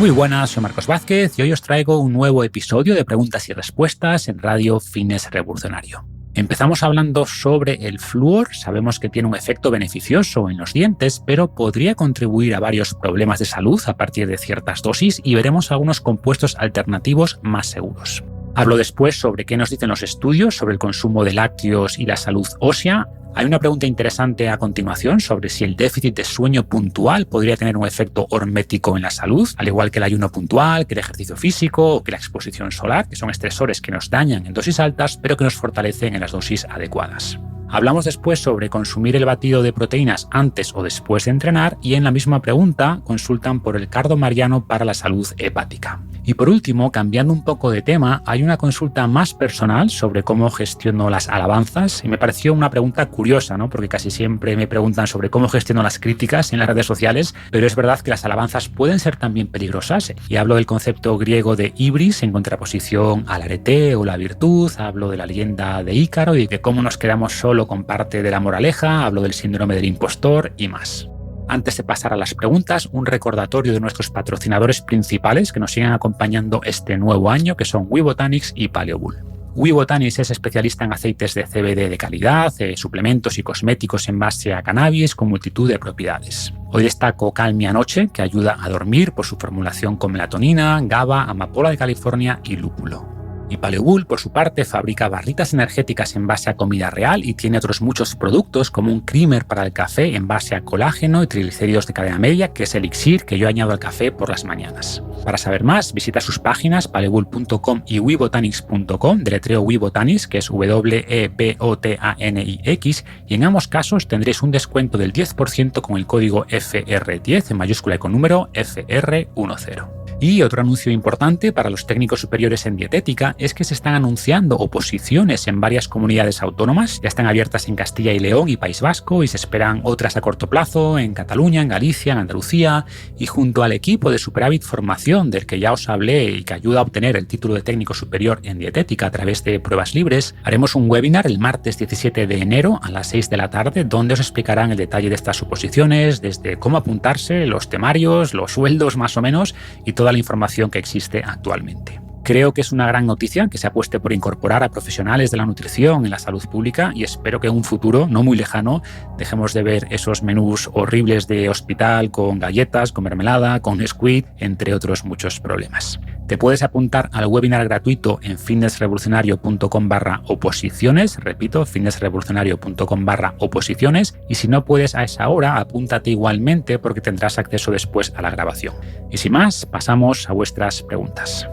Muy buenas, soy Marcos Vázquez y hoy os traigo un nuevo episodio de preguntas y respuestas en Radio Fitness Revolucionario. Empezamos hablando sobre el flúor. Sabemos que tiene un efecto beneficioso en los dientes, pero podría contribuir a varios problemas de salud a partir de ciertas dosis y veremos algunos compuestos alternativos más seguros. Hablo después sobre qué nos dicen los estudios sobre el consumo de lácteos y la salud ósea. Hay una pregunta interesante a continuación sobre si el déficit de sueño puntual podría tener un efecto hormético en la salud, al igual que el ayuno puntual, que el ejercicio físico o que la exposición solar, que son estresores que nos dañan en dosis altas, pero que nos fortalecen en las dosis adecuadas. Hablamos después sobre consumir el batido de proteínas antes o después de entrenar y en la misma pregunta consultan por el cardo mariano para la salud hepática. Y por último, cambiando un poco de tema, hay una consulta más personal sobre cómo gestiono las alabanzas y me pareció una pregunta curiosa, ¿no? Porque casi siempre me preguntan sobre cómo gestiono las críticas en las redes sociales, pero es verdad que las alabanzas pueden ser también peligrosas y hablo del concepto griego de ibris en contraposición al arete o la virtud, hablo de la leyenda de Ícaro y de cómo nos quedamos solo con parte de la moraleja, hablo del síndrome del impostor y más. Antes de pasar a las preguntas, un recordatorio de nuestros patrocinadores principales que nos siguen acompañando este nuevo año, que son WeBotanics y Paleobull. WeBotanics es especialista en aceites de CBD de calidad, suplementos y cosméticos en base a cannabis con multitud de propiedades. Hoy destaco Calmia Noche, que ayuda a dormir por su formulación con melatonina, GABA, amapola de California y lúpulo. Y Paleobull, por su parte, fabrica barritas energéticas en base a comida real y tiene otros muchos productos como un creamer para el café en base a colágeno y triglicéridos de cadena media, que es el elixir que yo añado al café por las mañanas. Para saber más, visita sus páginas paleobull.com y webotanics.com, deletreo WeBotanics, que es WeBotanix, y en ambos casos tendréis un descuento del 10% con el código FR10 en mayúscula y con número FR10. Y otro anuncio importante para los técnicos superiores en dietética es que se están anunciando oposiciones en varias comunidades autónomas. Ya están abiertas en Castilla y León y País Vasco y se esperan otras a corto plazo en Cataluña, en Galicia, en Andalucía. Y junto al equipo de Superávit Formación, del que ya os hablé y que ayuda a obtener el título de técnico superior en dietética a través de pruebas libres, haremos un webinar el martes 17 de enero a las 6 de la tarde donde os explicarán el detalle de estas oposiciones, desde cómo apuntarse, los temarios, los sueldos más o menos y toda la información que existe actualmente. Creo que es una gran noticia que se apueste por incorporar a profesionales de la nutrición en la salud pública y espero que en un futuro no muy lejano dejemos de ver esos menús horribles de hospital con galletas, con mermelada, con squid, entre otros muchos problemas. Te puedes apuntar al webinar gratuito en fitnessrevolucionario.com/oposiciones, repito, fitnessrevolucionario.com/oposiciones, y si no puedes a esa hora, apúntate igualmente porque tendrás acceso después a la grabación. Y sin más, pasamos a vuestras preguntas.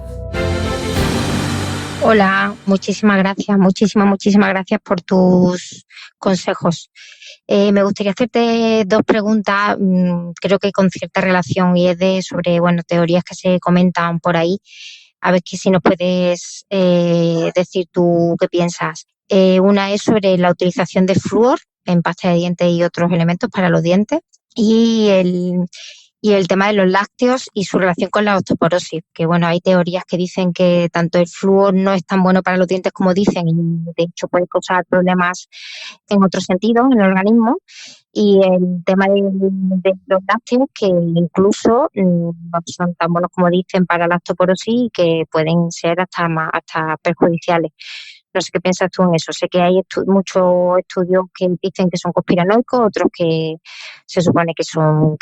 Hola, muchísimas gracias por tus consejos. Me gustaría hacerte dos preguntas, creo que con cierta relación, y es sobre teorías que se comentan por ahí. A ver si nos puedes decir tú qué piensas. Una es sobre la utilización de flúor en pasta de dientes y otros elementos para los dientes y el tema de los lácteos y su relación con la osteoporosis, que hay teorías que dicen que tanto el flúor no es tan bueno para los dientes como dicen y de hecho puede causar problemas en otros sentidos en el organismo, y el tema de los lácteos que incluso no son tan buenos como dicen para la osteoporosis y que pueden ser hasta perjudiciales. No sé qué piensas tú en eso. Sé que hay muchos estudios que dicen que son conspiranoicos, otros que se supone que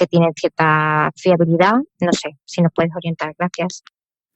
tienen cierta fiabilidad. No sé si nos puedes orientar. Gracias.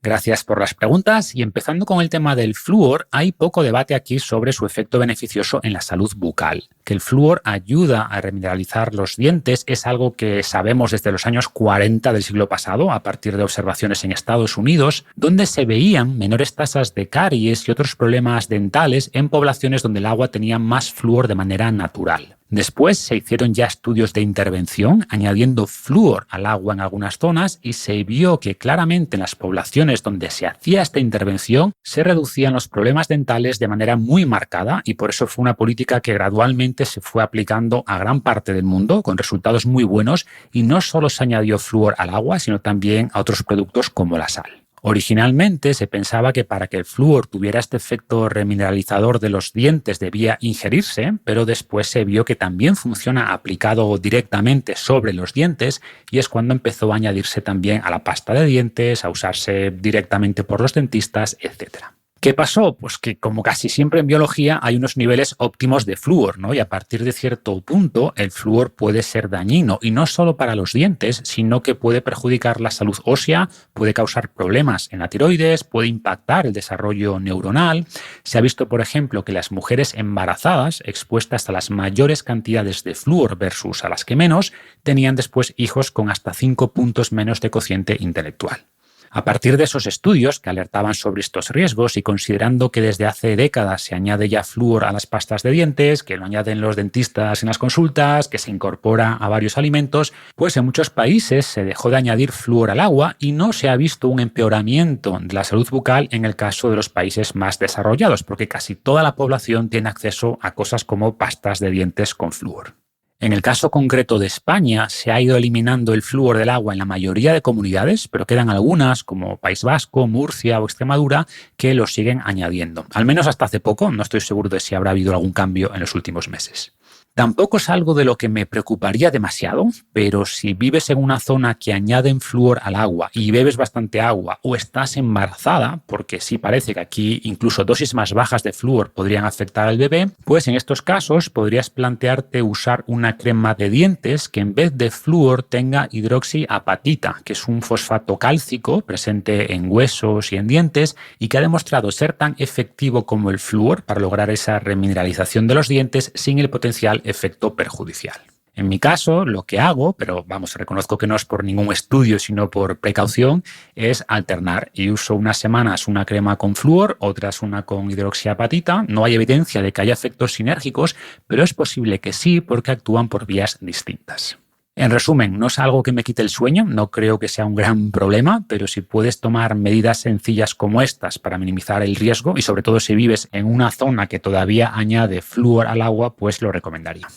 Gracias por las preguntas y empezando con el tema del flúor, hay poco debate aquí sobre su efecto beneficioso en la salud bucal. Que el flúor ayuda a remineralizar los dientes es algo que sabemos desde los años 40 del siglo pasado, a partir de observaciones en Estados Unidos, donde se veían menores tasas de caries y otros problemas dentales en poblaciones donde el agua tenía más flúor de manera natural. Después se hicieron ya estudios de intervención añadiendo flúor al agua en algunas zonas y se vio que claramente en las poblaciones donde se hacía esta intervención se reducían los problemas dentales de manera muy marcada y por eso fue una política que gradualmente se fue aplicando a gran parte del mundo con resultados muy buenos y no solo se añadió flúor al agua sino también a otros productos como la sal. Originalmente se pensaba que para que el flúor tuviera este efecto remineralizador de los dientes debía ingerirse, pero después se vio que también funciona aplicado directamente sobre los dientes y es cuando empezó a añadirse también a la pasta de dientes, a usarse directamente por los dentistas, etc. ¿Qué pasó? Pues que como casi siempre en biología hay unos niveles óptimos de flúor, ¿no? Y a partir de cierto punto el flúor puede ser dañino y no solo para los dientes, sino que puede perjudicar la salud ósea, puede causar problemas en la tiroides, puede impactar el desarrollo neuronal. Se ha visto, por ejemplo, que las mujeres embarazadas expuestas a las mayores cantidades de flúor versus a las que menos, tenían después hijos con hasta 5 puntos menos de cociente intelectual. A partir de esos estudios que alertaban sobre estos riesgos y considerando que desde hace décadas se añade ya flúor a las pastas de dientes, que lo añaden los dentistas en las consultas, que se incorpora a varios alimentos, pues en muchos países se dejó de añadir flúor al agua y no se ha visto un empeoramiento de la salud bucal en el caso de los países más desarrollados, porque casi toda la población tiene acceso a cosas como pastas de dientes con flúor. En el caso concreto de España, se ha ido eliminando el flúor del agua en la mayoría de comunidades, pero quedan algunas, como País Vasco, Murcia o Extremadura, que lo siguen añadiendo. Al menos hasta hace poco, no estoy seguro de si habrá habido algún cambio en los últimos meses. Tampoco es algo de lo que me preocuparía demasiado, pero si vives en una zona que añaden flúor al agua y bebes bastante agua o estás embarazada, porque sí parece que aquí incluso dosis más bajas de flúor podrían afectar al bebé, pues en estos casos podrías plantearte usar una crema de dientes que en vez de flúor tenga hidroxiapatita, que es un fosfato cálcico presente en huesos y en dientes y que ha demostrado ser tan efectivo como el flúor para lograr esa remineralización de los dientes sin el potencial efecto perjudicial. En mi caso, lo que hago, pero reconozco que no es por ningún estudio, sino por precaución, es alternar y uso unas semanas una crema con flúor, otras una con hidroxiapatita. No hay evidencia de que haya efectos sinérgicos, pero es posible que sí porque actúan por vías distintas. En resumen, no es algo que me quite el sueño, no creo que sea un gran problema, pero si puedes tomar medidas sencillas como estas para minimizar el riesgo y sobre todo si vives en una zona que todavía añade flúor al agua, pues lo recomendaría.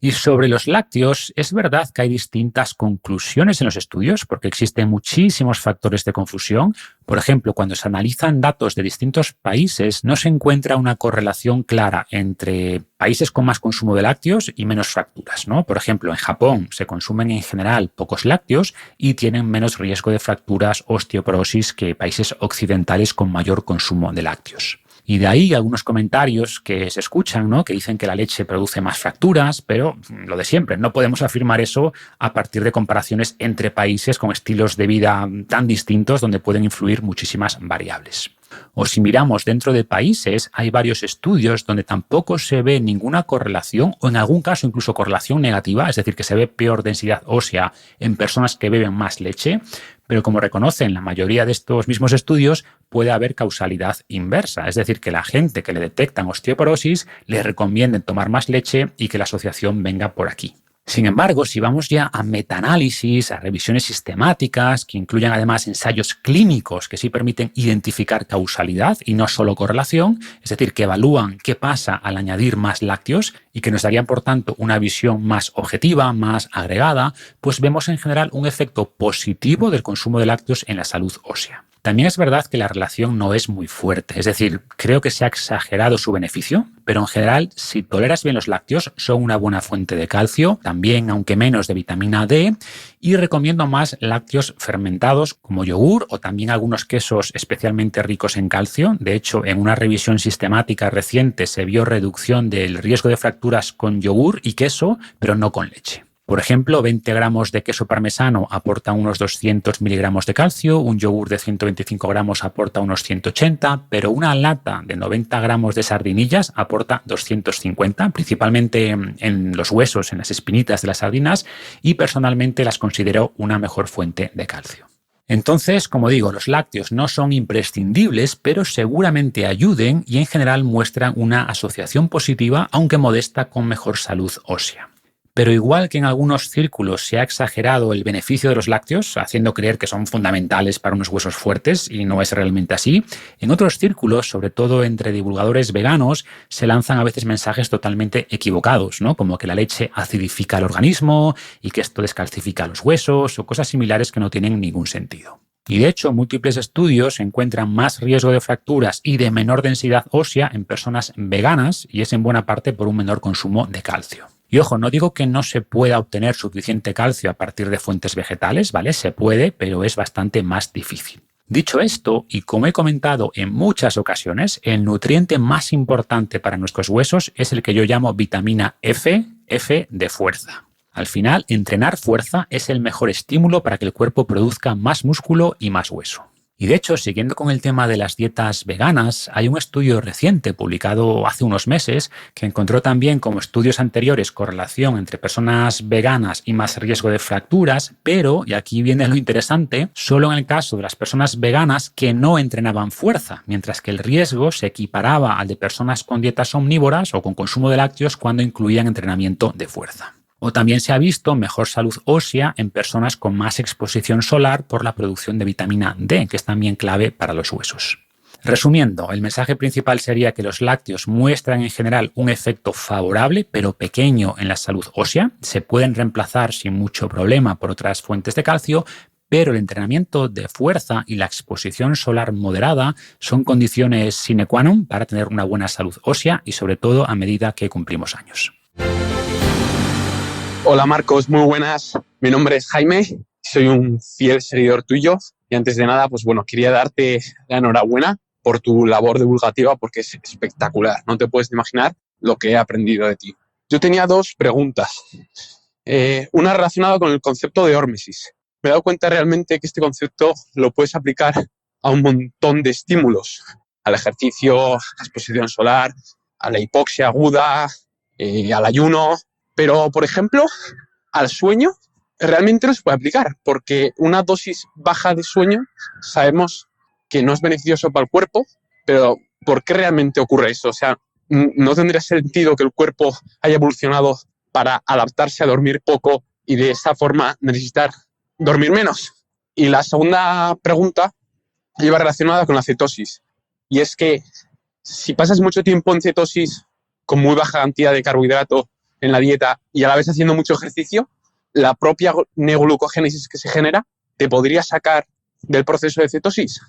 Y sobre los lácteos, es verdad que hay distintas conclusiones en los estudios porque existen muchísimos factores de confusión. Por ejemplo, cuando se analizan datos de distintos países, no se encuentra una correlación clara entre países con más consumo de lácteos y menos fracturas, ¿no? Por ejemplo, en Japón se consumen en general pocos lácteos y tienen menos riesgo de fracturas osteoporosis que países occidentales con mayor consumo de lácteos. Y de ahí algunos comentarios que se escuchan, ¿no? Que dicen que la leche produce más fracturas, pero lo de siempre, no podemos afirmar eso a partir de comparaciones entre países con estilos de vida tan distintos donde pueden influir muchísimas variables. O si miramos dentro de países, hay varios estudios donde tampoco se ve ninguna correlación o en algún caso incluso correlación negativa, es decir, que se ve peor densidad ósea en personas que beben más leche, pero como reconocen la mayoría de estos mismos estudios, puede haber causalidad inversa, es decir, que la gente que le detectan osteoporosis le recomienden tomar más leche y que la asociación venga por aquí. Sin embargo, si vamos ya a metaanálisis, a revisiones sistemáticas, que incluyan además ensayos clínicos que sí permiten identificar causalidad y no solo correlación, es decir, que evalúan qué pasa al añadir más lácteos y que nos darían, por tanto, una visión más objetiva, más agregada, pues vemos en general un efecto positivo del consumo de lácteos en la salud ósea. También es verdad que la relación no es muy fuerte, es decir, creo que se ha exagerado su beneficio, pero en general, si toleras bien los lácteos, son una buena fuente de calcio, también aunque menos de vitamina D, y recomiendo más lácteos fermentados como yogur o también algunos quesos especialmente ricos en calcio. De hecho, en una revisión sistemática reciente se vio reducción del riesgo de fracturas con yogur y queso, pero no con leche. Por ejemplo, 20 gramos de queso parmesano aportan unos 200 miligramos de calcio, un yogur de 125 gramos aporta unos 180, pero una lata de 90 gramos de sardinillas aporta 250, principalmente en los huesos, en las espinitas de las sardinas, y personalmente las considero una mejor fuente de calcio. Entonces, como digo, los lácteos no son imprescindibles, pero seguramente ayuden y en general muestran una asociación positiva, aunque modesta, con mejor salud ósea. Pero igual que en algunos círculos se ha exagerado el beneficio de los lácteos, haciendo creer que son fundamentales para unos huesos fuertes, y no es realmente así, en otros círculos, sobre todo entre divulgadores veganos, se lanzan a veces mensajes totalmente equivocados, ¿no? Como que la leche acidifica el organismo y que esto descalcifica los huesos o cosas similares que no tienen ningún sentido. Y de hecho, múltiples estudios encuentran más riesgo de fracturas y de menor densidad ósea en personas veganas, y es en buena parte por un menor consumo de calcio. Y ojo, no digo que no se pueda obtener suficiente calcio a partir de fuentes vegetales, ¿vale? Se puede, pero es bastante más difícil. Dicho esto, y como he comentado en muchas ocasiones, el nutriente más importante para nuestros huesos es el que yo llamo vitamina F, F de fuerza. Al final, entrenar fuerza es el mejor estímulo para que el cuerpo produzca más músculo y más hueso. Y de hecho, siguiendo con el tema de las dietas veganas, hay un estudio reciente publicado hace unos meses que encontró también, como estudios anteriores, correlación entre personas veganas y más riesgo de fracturas, pero, y aquí viene lo interesante, solo en el caso de las personas veganas que no entrenaban fuerza, mientras que el riesgo se equiparaba al de personas con dietas omnívoras o con consumo de lácteos cuando incluían entrenamiento de fuerza. O también se ha visto mejor salud ósea en personas con más exposición solar por la producción de vitamina D, que es también clave para los huesos. Resumiendo, el mensaje principal sería que los lácteos muestran en general un efecto favorable, pero pequeño en la salud ósea. Se pueden reemplazar sin mucho problema por otras fuentes de calcio, pero el entrenamiento de fuerza y la exposición solar moderada son condiciones sine qua non para tener una buena salud ósea y sobre todo a medida que cumplimos años. Hola Marcos, muy buenas. Mi nombre es Jaime, soy un fiel seguidor tuyo y antes de nada, quería darte la enhorabuena por tu labor divulgativa porque es espectacular. No te puedes imaginar lo que he aprendido de ti. Yo tenía dos preguntas. Una relacionada con el concepto de hormesis. Me he dado cuenta realmente que este concepto lo puedes aplicar a un montón de estímulos. Al ejercicio, a la exposición solar, a la hipoxia aguda, al ayuno. Pero, por ejemplo, al sueño realmente no se puede aplicar porque una dosis baja de sueño sabemos que no es beneficioso para el cuerpo, pero ¿por qué realmente ocurre eso? O sea, ¿no tendría sentido que el cuerpo haya evolucionado para adaptarse a dormir poco y de esa forma necesitar dormir menos? Y la segunda pregunta iba relacionada con la cetosis. Y es que si pasas mucho tiempo en cetosis con muy baja cantidad de carbohidrato en la dieta y a la vez haciendo mucho ejercicio, la propia neoglucogénesis que se genera te podría sacar del proceso de cetosis.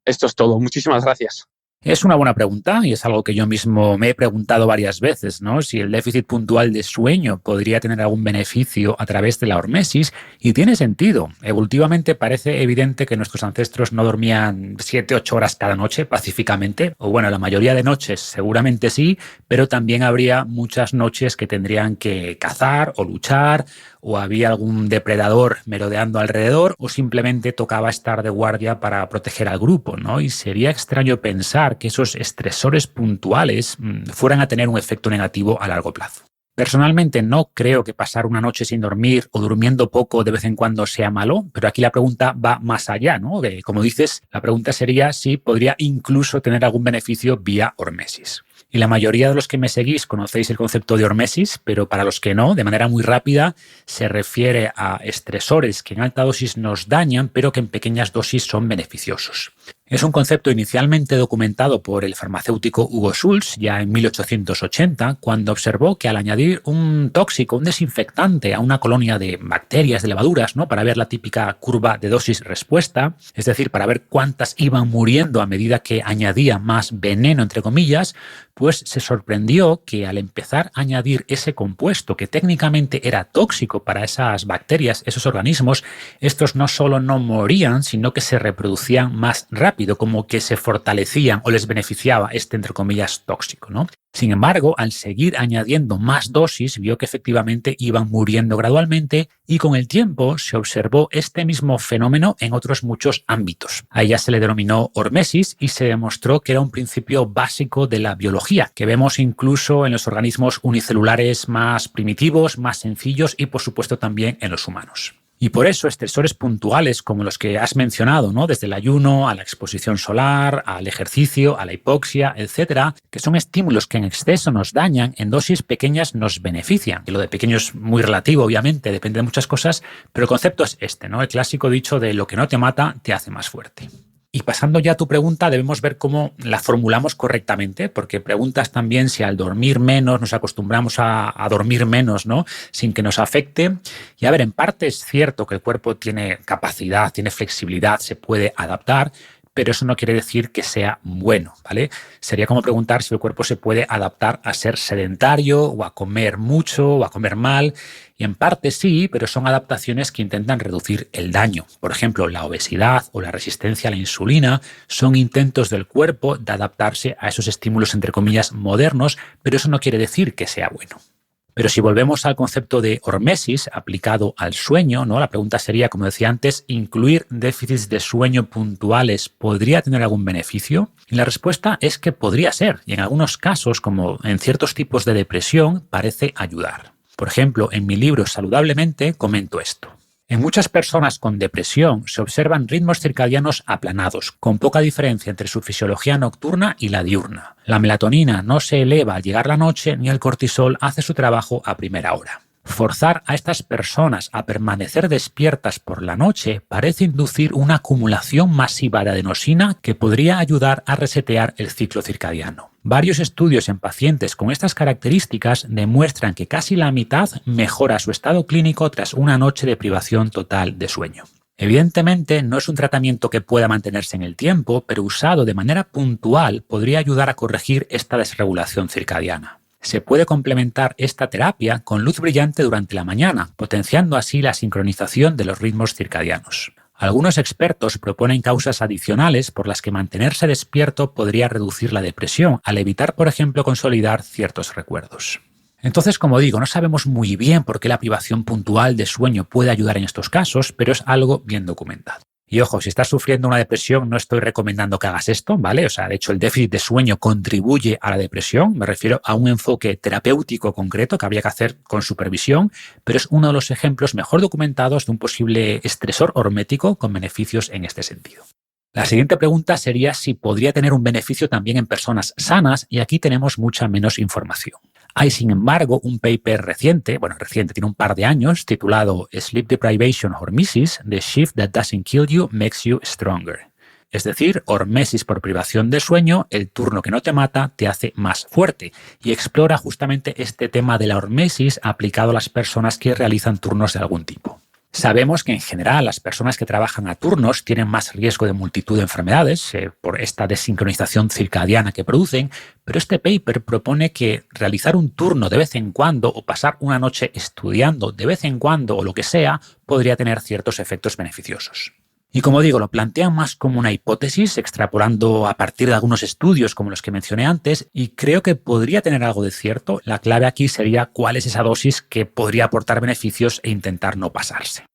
Esto es todo. Muchísimas gracias. Es una buena pregunta y es algo que yo mismo me he preguntado varias veces, ¿no? Si el déficit puntual de sueño podría tener algún beneficio a través de la hormesis, y tiene sentido. Evolutivamente parece evidente que nuestros ancestros no dormían 7-8 horas cada noche pacíficamente, o bueno, la mayoría de noches seguramente sí, pero también habría muchas noches que tendrían que cazar o luchar, o había algún depredador merodeando alrededor, o simplemente tocaba estar de guardia para proteger al grupo, ¿no? Y sería extraño pensar que esos estresores puntuales fueran a tener un efecto negativo a largo plazo. Personalmente no creo que pasar una noche sin dormir o durmiendo poco de vez en cuando sea malo, pero aquí la pregunta va más allá, ¿no? Como dices, la pregunta sería si podría incluso tener algún beneficio vía hormesis. Y la mayoría de los que me seguís conocéis el concepto de hormesis, pero para los que no, de manera muy rápida, se refiere a estresores que en alta dosis nos dañan, pero que en pequeñas dosis son beneficiosos. Es un concepto inicialmente documentado por el farmacéutico Hugo Schultz ya en 1880, cuando observó que al añadir un tóxico, un desinfectante a una colonia de bacterias, de levaduras, ¿no? Para ver la típica curva de dosis-respuesta, es decir, para ver cuántas iban muriendo a medida que añadía más veneno, entre comillas, pues se sorprendió que al empezar a añadir ese compuesto que técnicamente era tóxico para esas bacterias, esos organismos, estos no solo no morían, sino que se reproducían más rápido, como que se fortalecían o les beneficiaba este, entre comillas, tóxico, ¿no? Sin embargo, al seguir añadiendo más dosis, vio que efectivamente iban muriendo gradualmente y con el tiempo se observó este mismo fenómeno en otros muchos ámbitos. A ella se le denominó hormesis y se demostró que era un principio básico de la biología, que vemos incluso en los organismos unicelulares más primitivos, más sencillos y por supuesto también en los humanos. Y por eso estresores puntuales como los que has mencionado, ¿no? Desde el ayuno a la exposición solar, al ejercicio, a la hipoxia, etcétera, que son estímulos que en exceso nos dañan, en dosis pequeñas nos benefician. Y lo de pequeño es muy relativo, obviamente, depende de muchas cosas, pero el concepto es este, ¿no? El clásico dicho de lo que no te mata te hace más fuerte. Y pasando ya a tu pregunta, debemos ver cómo la formulamos correctamente, porque preguntas también si al dormir menos nos acostumbramos a dormir menos, ¿no? Sin que nos afecte. Y a ver, en parte es cierto que el cuerpo tiene capacidad, tiene flexibilidad, se puede adaptar, pero eso no quiere decir que sea bueno, ¿vale? Sería como preguntar si el cuerpo se puede adaptar a ser sedentario o a comer mucho o a comer mal. Y en parte sí, pero son adaptaciones que intentan reducir el daño. Por ejemplo, la obesidad o la resistencia a la insulina son intentos del cuerpo de adaptarse a esos estímulos, entre comillas, modernos, pero eso no quiere decir que sea bueno. Pero si volvemos al concepto de hormesis aplicado al sueño, ¿no? La pregunta sería, como decía antes, ¿incluir déficits de sueño puntuales podría tener algún beneficio? Y la respuesta es que podría ser, y en algunos casos, como en ciertos tipos de depresión, parece ayudar. Por ejemplo, en mi libro Saludablemente comento esto. En muchas personas con depresión se observan ritmos circadianos aplanados, con poca diferencia entre su fisiología nocturna y la diurna. La melatonina no se eleva al llegar la noche ni el cortisol hace su trabajo a primera hora. Forzar a estas personas a permanecer despiertas por la noche parece inducir una acumulación masiva de adenosina que podría ayudar a resetear el ciclo circadiano. Varios estudios en pacientes con estas características demuestran que casi la mitad mejora su estado clínico tras una noche de privación total de sueño. Evidentemente, no es un tratamiento que pueda mantenerse en el tiempo, pero usado de manera puntual podría ayudar a corregir esta desregulación circadiana. Se puede complementar esta terapia con luz brillante durante la mañana, potenciando así la sincronización de los ritmos circadianos. Algunos expertos proponen causas adicionales por las que mantenerse despierto podría reducir la depresión, al evitar, por ejemplo, consolidar ciertos recuerdos. Entonces, como digo, no sabemos muy bien por qué la privación puntual de sueño puede ayudar en estos casos, pero es algo bien documentado. Y ojo, si estás sufriendo una depresión, no estoy recomendando que hagas esto, ¿vale? O sea, de hecho, el déficit de sueño contribuye a la depresión. Me refiero a un enfoque terapéutico concreto que habría que hacer con supervisión, pero es uno de los ejemplos mejor documentados de un posible estresor hormético con beneficios en este sentido. La siguiente pregunta sería si podría tener un beneficio también en personas sanas, y aquí tenemos mucha menos información. Hay, sin embargo, un paper reciente, tiene un par de años, titulado Sleep Deprivation Hormesis, The Shift That Doesn't Kill You Makes You Stronger. Es decir, hormesis por privación de sueño, el turno que no te mata te hace más fuerte, y explora justamente este tema de la hormesis aplicado a las personas que realizan turnos de algún tipo. Sabemos que en general las personas que trabajan a turnos tienen más riesgo de multitud de enfermedades por esta desincronización circadiana que producen, pero este paper propone que realizar un turno de vez en cuando o pasar una noche estudiando de vez en cuando o lo que sea podría tener ciertos efectos beneficiosos. Y como digo, lo plantean más como una hipótesis, extrapolando a partir de algunos estudios como los que mencioné antes, y creo que podría tener algo de cierto. La clave aquí sería cuál es esa dosis que podría aportar beneficios e intentar no pasarse.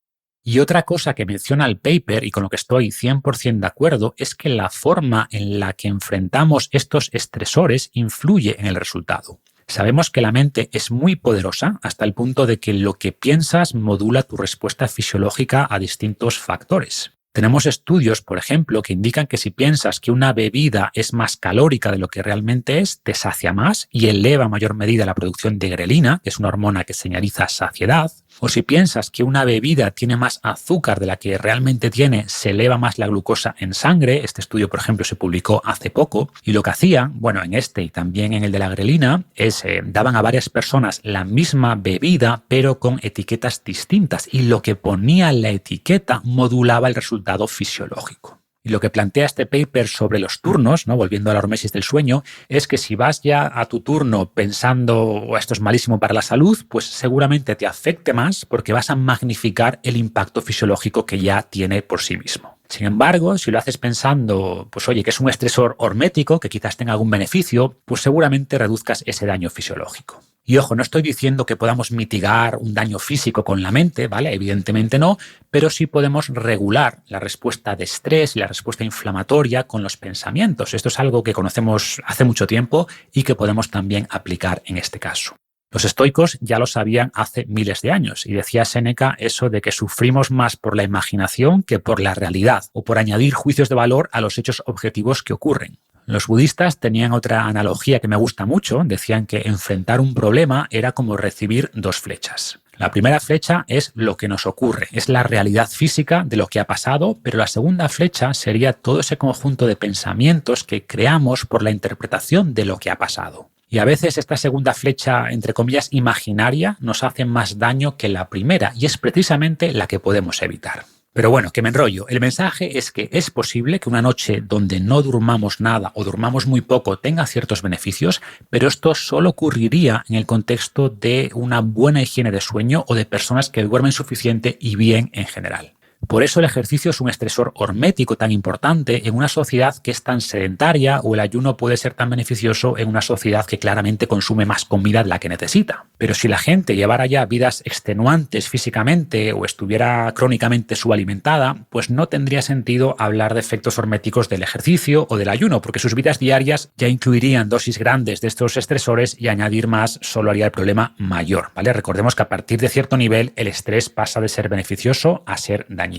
Y otra cosa que menciona el paper, y con lo que estoy 100% de acuerdo, es que la forma en la que enfrentamos estos estresores influye en el resultado. Sabemos que la mente es muy poderosa hasta el punto de que lo que piensas modula tu respuesta fisiológica a distintos factores. Tenemos estudios, por ejemplo, que indican que si piensas que una bebida es más calórica de lo que realmente es, te sacia más y eleva a mayor medida la producción de grelina, que es una hormona que señaliza saciedad. O si piensas que una bebida tiene más azúcar de la que realmente tiene, se eleva más la glucosa en sangre. Este estudio, por ejemplo, se publicó hace poco. Y lo que hacían, en este y también en el de la grelina, es daban a varias personas la misma bebida, pero con etiquetas distintas. Y lo que ponía en la etiqueta modulaba el resultado fisiológico. Y lo que plantea este paper sobre los turnos, volviendo a la hormesis del sueño, es que si vas ya a tu turno pensando esto es malísimo para la salud, pues seguramente te afecte más porque vas a magnificar el impacto fisiológico que ya tiene por sí mismo. Sin embargo, si lo haces pensando, que es un estresor hormético, que quizás tenga algún beneficio, pues seguramente reduzcas ese daño fisiológico. Y ojo, no estoy diciendo que podamos mitigar un daño físico con la mente, ¿vale? Evidentemente no, pero sí podemos regular la respuesta de estrés y la respuesta inflamatoria con los pensamientos. Esto es algo que conocemos hace mucho tiempo y que podemos también aplicar en este caso. Los estoicos ya lo sabían hace miles de años y decía Séneca eso de que sufrimos más por la imaginación que por la realidad o por añadir juicios de valor a los hechos objetivos que ocurren. Los budistas tenían otra analogía que me gusta mucho. Decían que enfrentar un problema era como recibir dos flechas. La primera flecha es lo que nos ocurre, es la realidad física de lo que ha pasado, pero la segunda flecha sería todo ese conjunto de pensamientos que creamos por la interpretación de lo que ha pasado. Y a veces esta segunda flecha, entre comillas, imaginaria, nos hace más daño que la primera, y es precisamente la que podemos evitar. Pero bueno, que me enrollo. El mensaje es que es posible que una noche donde no durmamos nada o durmamos muy poco tenga ciertos beneficios, pero esto solo ocurriría en el contexto de una buena higiene de sueño o de personas que duermen suficiente y bien en general. Por eso el ejercicio es un estresor hormético tan importante en una sociedad que es tan sedentaria, o el ayuno puede ser tan beneficioso en una sociedad que claramente consume más comida de la que necesita. Pero si la gente llevara ya vidas extenuantes físicamente o estuviera crónicamente subalimentada, pues no tendría sentido hablar de efectos horméticos del ejercicio o del ayuno, porque sus vidas diarias ya incluirían dosis grandes de estos estresores y añadir más solo haría el problema mayor, ¿vale? Recordemos que a partir de cierto nivel el estrés pasa de ser beneficioso a ser dañino.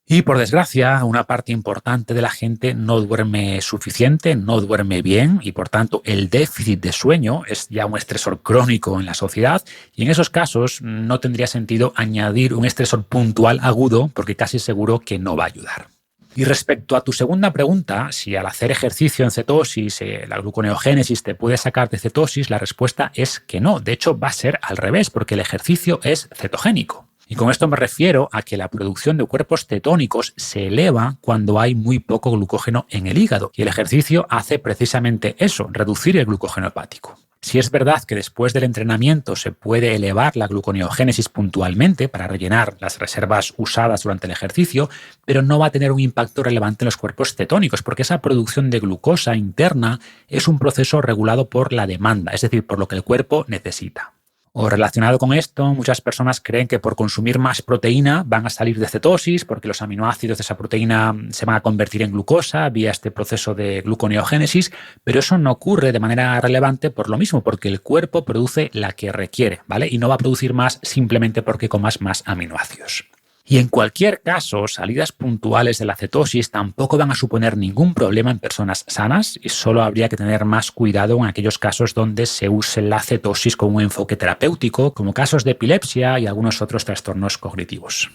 Y por desgracia, una parte importante de la gente no duerme suficiente, no duerme bien, y por tanto el déficit de sueño es ya un estresor crónico en la sociedad, y en esos casos no tendría sentido añadir un estresor puntual agudo, porque casi seguro que no va a ayudar. Y respecto a tu segunda pregunta, si al hacer ejercicio en cetosis la gluconeogénesis te puede sacar de cetosis, la respuesta es que no. De hecho, va a ser al revés, porque el ejercicio es cetogénico. Y con esto me refiero a que la producción de cuerpos cetónicos se eleva cuando hay muy poco glucógeno en el hígado. Y el ejercicio hace precisamente eso, reducir el glucógeno hepático. Si es verdad que después del entrenamiento se puede elevar la gluconeogénesis puntualmente para rellenar las reservas usadas durante el ejercicio, pero no va a tener un impacto relevante en los cuerpos cetónicos, porque esa producción de glucosa interna es un proceso regulado por la demanda, es decir, por lo que el cuerpo necesita. O relacionado con esto, muchas personas creen que por consumir más proteína van a salir de cetosis porque los aminoácidos de esa proteína se van a convertir en glucosa vía este proceso de gluconeogénesis, pero eso no ocurre de manera relevante por lo mismo, porque el cuerpo produce la que requiere, ¿vale? Y no va a producir más simplemente porque comas más aminoácidos. Y en cualquier caso, salidas puntuales de la cetosis tampoco van a suponer ningún problema en personas sanas, y solo habría que tener más cuidado en aquellos casos donde se use la cetosis con un enfoque terapéutico, como casos de epilepsia y algunos otros trastornos cognitivos.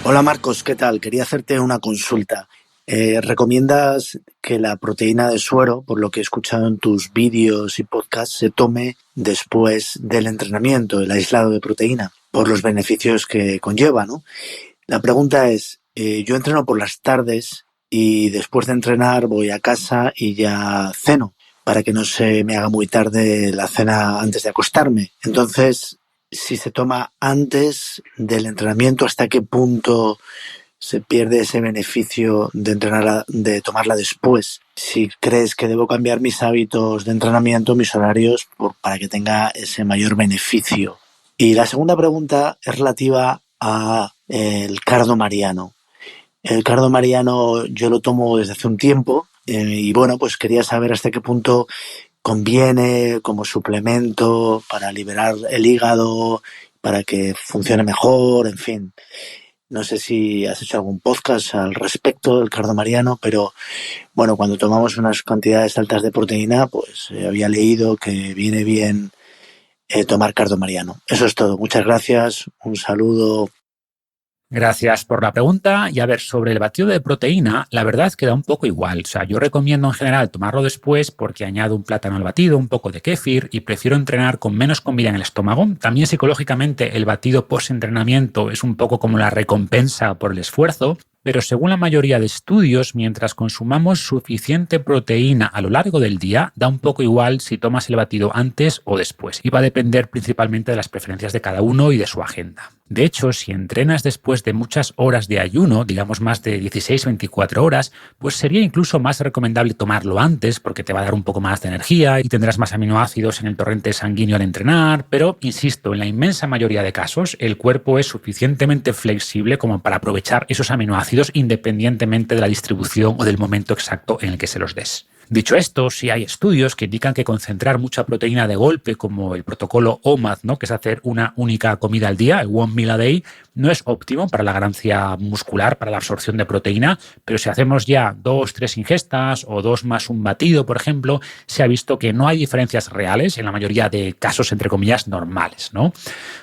Hola Marcos, ¿qué tal? Quería hacerte una consulta. ¿Recomiendas que la proteína de suero, por lo que he escuchado en tus vídeos y podcasts, se tome después del entrenamiento, el aislado de proteína, por los beneficios que conlleva, ¿no? La pregunta es, yo entreno por las tardes y después de entrenar voy a casa y ya ceno, para que no se me haga muy tarde la cena antes de acostarme. Entonces, si se toma antes del entrenamiento, ¿hasta qué punto se pierde ese beneficio de tomarla después? Si crees que debo cambiar mis hábitos de entrenamiento, mis horarios, para que tenga ese mayor beneficio. Y la segunda pregunta es relativa a el cardo mariano. El cardo mariano yo lo tomo desde hace un tiempo y bueno, pues quería saber hasta qué punto conviene como suplemento para liberar el hígado, para que funcione mejor, en fin. No sé si has hecho algún podcast al respecto del cardo mariano, pero bueno, cuando tomamos unas cantidades altas de proteína, pues había leído que viene bien tomar cardo mariano. Eso es todo. Muchas gracias. Un saludo. Gracias por la pregunta. Y a ver, sobre el batido de proteína, la verdad es que da un poco igual. O sea, yo recomiendo en general tomarlo después porque añado un plátano al batido, un poco de kéfir y prefiero entrenar con menos comida en el estómago. También psicológicamente el batido post-entrenamiento es un poco como la recompensa por el esfuerzo. Pero según la mayoría de estudios, mientras consumamos suficiente proteína a lo largo del día, da un poco igual si tomas el batido antes o después. Y va a depender principalmente de las preferencias de cada uno y de su agenda. De hecho, si entrenas después de muchas horas de ayuno, digamos más de 16-24 horas, pues sería incluso más recomendable tomarlo antes porque te va a dar un poco más de energía y tendrás más aminoácidos en el torrente sanguíneo al entrenar. Pero, insisto, en la inmensa mayoría de casos, el cuerpo es suficientemente flexible como para aprovechar esos aminoácidos independientemente de la distribución o del momento exacto en el que se los des. Dicho esto, sí hay estudios que indican que concentrar mucha proteína de golpe, como el protocolo OMAD, ¿no?, que es hacer una única comida al día, el one meal a day, no es óptimo para la ganancia muscular, para la absorción de proteína, pero si hacemos ya 2, 3 ingestas o 2 más un batido, por ejemplo, se ha visto que no hay diferencias reales en la mayoría de casos, entre comillas, normales, ¿no?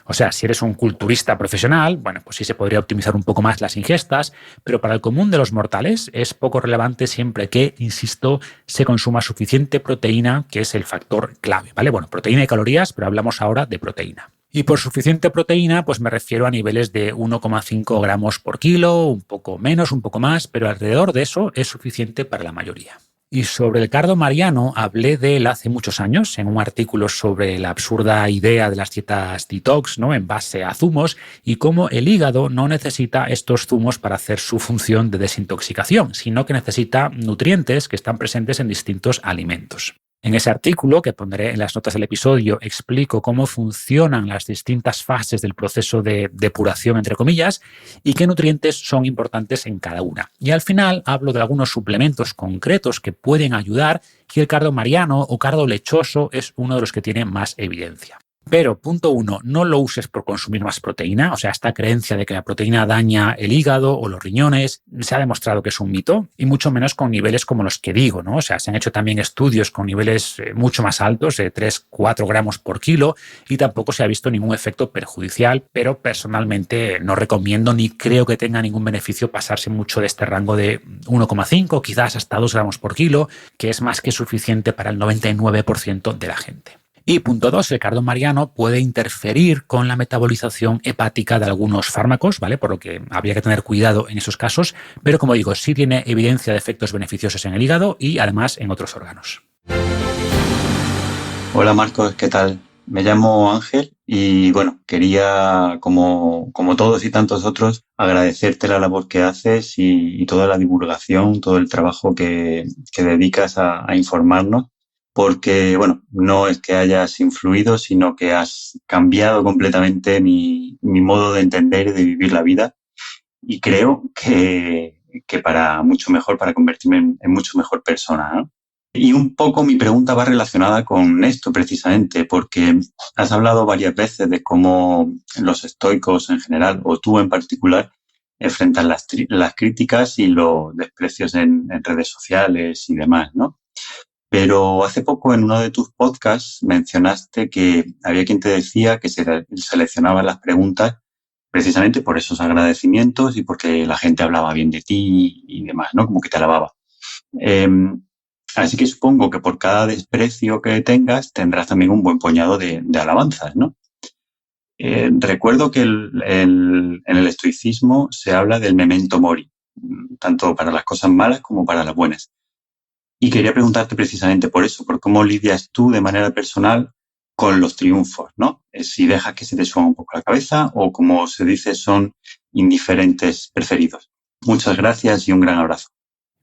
O sea, si eres un culturista profesional, bueno, pues sí se podría optimizar un poco más las ingestas, pero para el común de los mortales es poco relevante siempre que, insisto, se consuma suficiente proteína, que es el factor clave, ¿vale? Bueno, proteína y calorías, pero hablamos ahora de proteína. Y por suficiente proteína, pues me refiero a niveles de 1,5 gramos por kilo, un poco menos, un poco más, pero alrededor de eso es suficiente para la mayoría. Y sobre el cardo mariano hablé de él hace muchos años en un artículo sobre la absurda idea de las dietas detox, ¿no?, en base a zumos, y cómo el hígado no necesita estos zumos para hacer su función de desintoxicación, sino que necesita nutrientes que están presentes en distintos alimentos. En ese artículo, que pondré en las notas del episodio, explico cómo funcionan las distintas fases del proceso de depuración, entre comillas, y qué nutrientes son importantes en cada una. Y al final hablo de algunos suplementos concretos que pueden ayudar, y el cardo mariano o cardo lechoso es uno de los que tiene más evidencia. Pero, punto 1, no lo uses por consumir más proteína. O sea, esta creencia de que la proteína daña el hígado o los riñones se ha demostrado que es un mito, y mucho menos con niveles como los que digo, ¿no? O sea, se han hecho también estudios con niveles mucho más altos, de 3-4 gramos por kilo, y tampoco se ha visto ningún efecto perjudicial, pero personalmente no recomiendo ni creo que tenga ningún beneficio pasarse mucho de este rango de 1,5, quizás hasta 2 gramos por kilo, que es más que suficiente para el 99% de la gente. Y punto 2, el cardo mariano puede interferir con la metabolización hepática de algunos fármacos, ¿vale? Por lo que habría que tener cuidado en esos casos, pero como digo, sí tiene evidencia de efectos beneficiosos en el hígado y además en otros órganos. Hola Marcos, ¿qué tal? Me llamo Ángel y bueno, quería, como todos y tantos otros, agradecerte la labor que haces y toda la divulgación, todo el trabajo que dedicas a informarnos. Porque, bueno, no es que hayas influido, sino que has cambiado completamente mi modo de entender y de vivir la vida. Y creo que para mucho mejor, para convertirme en mucho mejor persona, ¿no? Y un poco mi pregunta va relacionada con esto precisamente, porque has hablado varias veces de cómo los estoicos en general, o tú en particular, enfrentan las críticas y los desprecios en redes sociales y demás, ¿no? Pero hace poco en uno de tus podcasts mencionaste que había quien te decía que se seleccionaban las preguntas precisamente por esos agradecimientos y porque la gente hablaba bien de ti y demás, ¿no? Como que te alababa. Así que supongo que por cada desprecio que tengas tendrás también un buen puñado de alabanzas, ¿no? Recuerdo que en el estoicismo se habla del memento mori, tanto para las cosas malas como para las buenas. Y quería preguntarte precisamente por eso, por cómo lidias tú de manera personal con los triunfos, ¿no? Si dejas que se te suba un poco la cabeza o, como se dice, son indiferentes preferidos. Muchas gracias y un gran abrazo.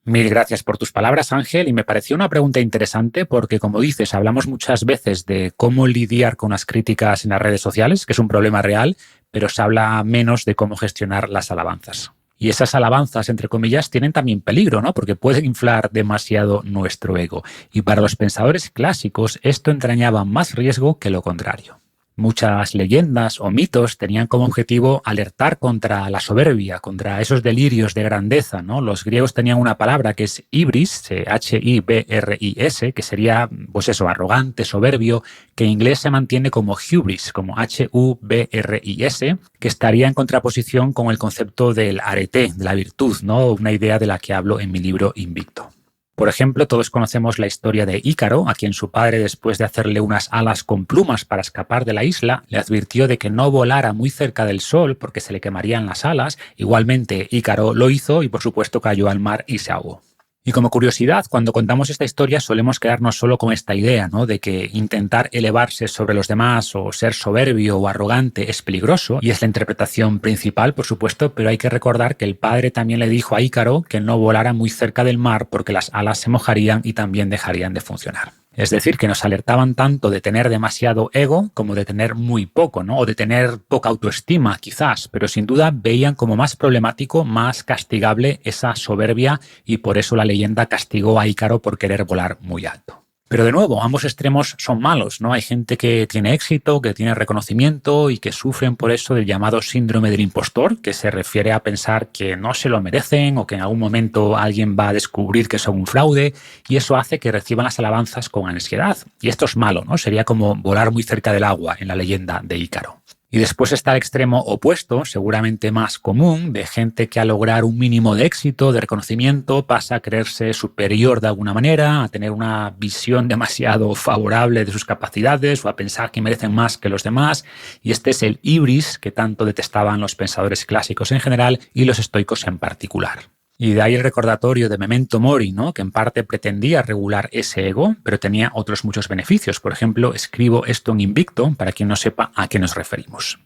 Mil gracias por tus palabras, Ángel, y me pareció una pregunta interesante porque, como dices, hablamos muchas veces de cómo lidiar con las críticas en las redes sociales, que es un problema real, pero se habla menos de cómo gestionar las alabanzas. Y esas alabanzas, entre comillas, tienen también peligro, ¿no? Porque pueden inflar demasiado nuestro ego. Y para los pensadores clásicos, esto entrañaba más riesgo que lo contrario. Muchas leyendas o mitos tenían como objetivo alertar contra la soberbia, contra esos delirios de grandeza, ¿no? Los griegos tenían una palabra que es hibris, H-I-B-R-I-S, que sería, pues eso, arrogante, soberbio, que en inglés se mantiene como hubris, como H-U-B-R-I-S, que estaría en contraposición con el concepto del arete, de la virtud, ¿no? Una idea de la que hablo en mi libro Invicto. Por ejemplo, todos conocemos la historia de Ícaro, a quien su padre, después de hacerle unas alas con plumas para escapar de la isla, le advirtió de que no volara muy cerca del sol porque se le quemarían las alas. Igualmente, Ícaro lo hizo y, por supuesto, cayó al mar y se ahogó. Y como curiosidad, cuando contamos esta historia solemos quedarnos solo con esta idea, ¿no? De que intentar elevarse sobre los demás o ser soberbio o arrogante es peligroso, y es la interpretación principal, por supuesto, pero hay que recordar que el padre también le dijo a Ícaro que no volara muy cerca del mar porque las alas se mojarían y también dejarían de funcionar. Es decir, que nos alertaban tanto de tener demasiado ego como de tener muy poco, ¿no? O de tener poca autoestima, quizás, pero sin duda veían como más problemático, más castigable esa soberbia y por eso la leyenda castigó a Ícaro por querer volar muy alto. Pero de nuevo, ambos extremos son malos, ¿no? Hay gente que tiene éxito, que tiene reconocimiento y que sufren por eso del llamado síndrome del impostor, que se refiere a pensar que no se lo merecen o que en algún momento alguien va a descubrir que son un fraude y eso hace que reciban las alabanzas con ansiedad. Y esto es malo, ¿no? Sería como volar muy cerca del agua en la leyenda de Ícaro. Y después está el extremo opuesto, seguramente más común, de gente que al lograr un mínimo de éxito, de reconocimiento, pasa a creerse superior de alguna manera, a tener una visión demasiado favorable de sus capacidades o a pensar que merecen más que los demás. Y este es el hibris que tanto detestaban los pensadores clásicos en general y los estoicos en particular. Y de ahí el recordatorio de Memento Mori, ¿no? Que en parte pretendía regular ese ego, pero tenía otros muchos beneficios. Por ejemplo, escribo esto en Invicto para quien no sepa a qué nos referimos.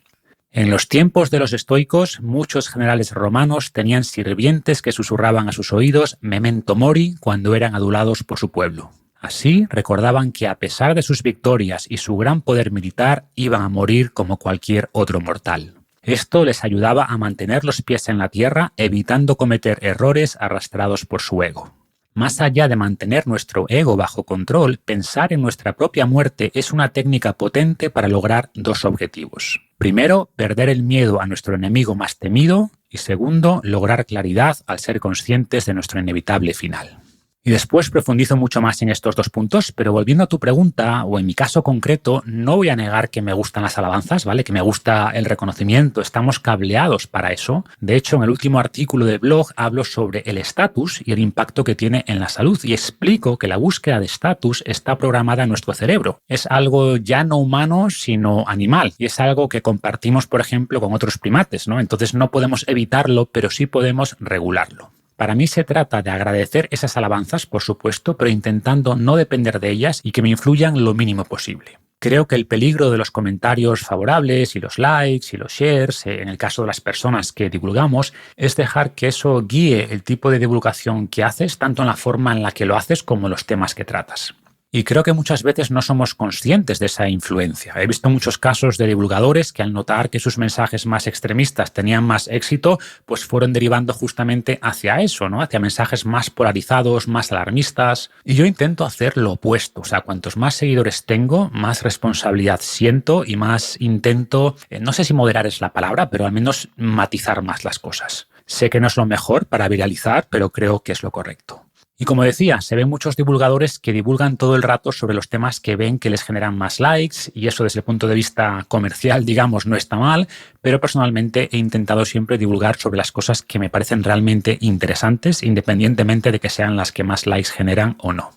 En los tiempos de los estoicos, muchos generales romanos tenían sirvientes que susurraban a sus oídos Memento Mori cuando eran adulados por su pueblo. Así recordaban que a pesar de sus victorias y su gran poder militar, iban a morir como cualquier otro mortal. Esto les ayudaba a mantener los pies en la tierra, evitando cometer errores arrastrados por su ego. Más allá de mantener nuestro ego bajo control, pensar en nuestra propia muerte es una técnica potente para lograr dos objetivos. Primero, perder el miedo a nuestro enemigo más temido y segundo, lograr claridad al ser conscientes de nuestro inevitable final. Y después profundizo mucho más en estos dos puntos, pero volviendo a tu pregunta, o en mi caso concreto, no voy a negar que me gustan las alabanzas, ¿vale? Que me gusta el reconocimiento, estamos cableados para eso. De hecho, en el último artículo del blog hablo sobre el estatus y el impacto que tiene en la salud y explico que la búsqueda de estatus está programada en nuestro cerebro. Es algo ya no humano, sino animal, y es algo que compartimos, por ejemplo, con otros primates, ¿no? Entonces no podemos evitarlo, pero sí podemos regularlo. Para mí se trata de agradecer esas alabanzas, por supuesto, pero intentando no depender de ellas y que me influyan lo mínimo posible. Creo que el peligro de los comentarios favorables y los likes y los shares, en el caso de las personas que divulgamos, es dejar que eso guíe el tipo de divulgación que haces, tanto en la forma en la que lo haces como en los temas que tratas. Y creo que muchas veces no somos conscientes de esa influencia. He visto muchos casos de divulgadores que al notar que sus mensajes más extremistas tenían más éxito, pues fueron derivando justamente hacia eso, ¿no? Hacia mensajes más polarizados, más alarmistas. Y yo intento hacer lo opuesto. O sea, cuantos más seguidores tengo, más responsabilidad siento y más intento, no sé si moderar es la palabra, pero al menos matizar más las cosas. Sé que no es lo mejor para viralizar, pero creo que es lo correcto. Y como decía, se ven muchos divulgadores que divulgan todo el rato sobre los temas que ven que les generan más likes y eso desde el punto de vista comercial, digamos, no está mal, pero personalmente he intentado siempre divulgar sobre las cosas que me parecen realmente interesantes, independientemente de que sean las que más likes generan o no.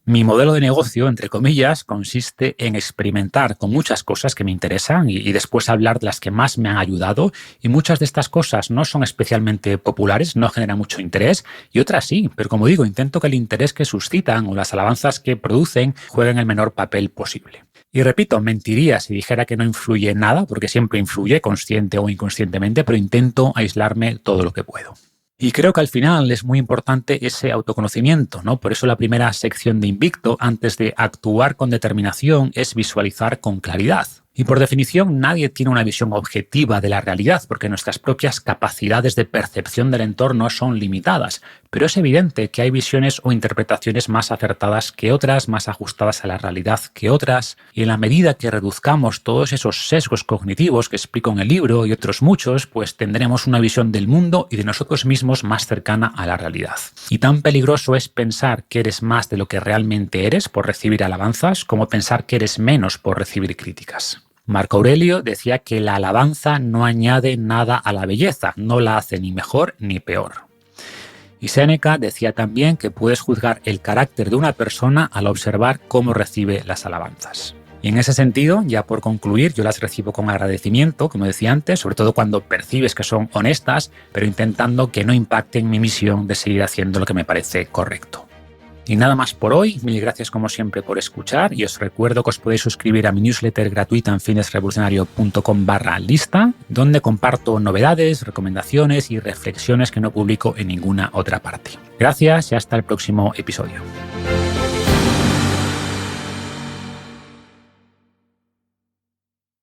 Mi modelo de negocio, entre comillas, consiste en experimentar con muchas cosas que me interesan y después hablar de las que más me han ayudado. Y muchas de estas cosas no son especialmente populares, no generan mucho interés, y otras sí. Pero como digo, intento que el interés que suscitan o las alabanzas que producen jueguen el menor papel posible. Y repito, mentiría si dijera que no influye nada, porque siempre influye, consciente o inconscientemente, pero intento aislarme todo lo que puedo. Y creo que al final es muy importante ese autoconocimiento, ¿no? Por eso la primera sección de Invicto, antes de actuar con determinación, es visualizar con claridad. Y por definición nadie tiene una visión objetiva de la realidad porque nuestras propias capacidades de percepción del entorno son limitadas, pero es evidente que hay visiones o interpretaciones más acertadas que otras, más ajustadas a la realidad que otras, y en la medida que reduzcamos todos esos sesgos cognitivos que explico en el libro y otros muchos, pues tendremos una visión del mundo y de nosotros mismos más cercana a la realidad. Y tan peligroso es pensar que eres más de lo que realmente eres por recibir alabanzas como pensar que eres menos por recibir críticas. Marco Aurelio decía que la alabanza no añade nada a la belleza, no la hace ni mejor ni peor. Y Séneca decía también que puedes juzgar el carácter de una persona al observar cómo recibe las alabanzas. Y en ese sentido, ya por concluir, yo las recibo con agradecimiento, como decía antes, sobre todo cuando percibes que son honestas, pero intentando que no impacten mi misión de seguir haciendo lo que me parece correcto. Y nada más por hoy, mil gracias como siempre por escuchar y os recuerdo que os podéis suscribir a mi newsletter gratuita en fitnessrevolucionario.com/lista, donde comparto novedades, recomendaciones y reflexiones que no publico en ninguna otra parte. Gracias y hasta el próximo episodio.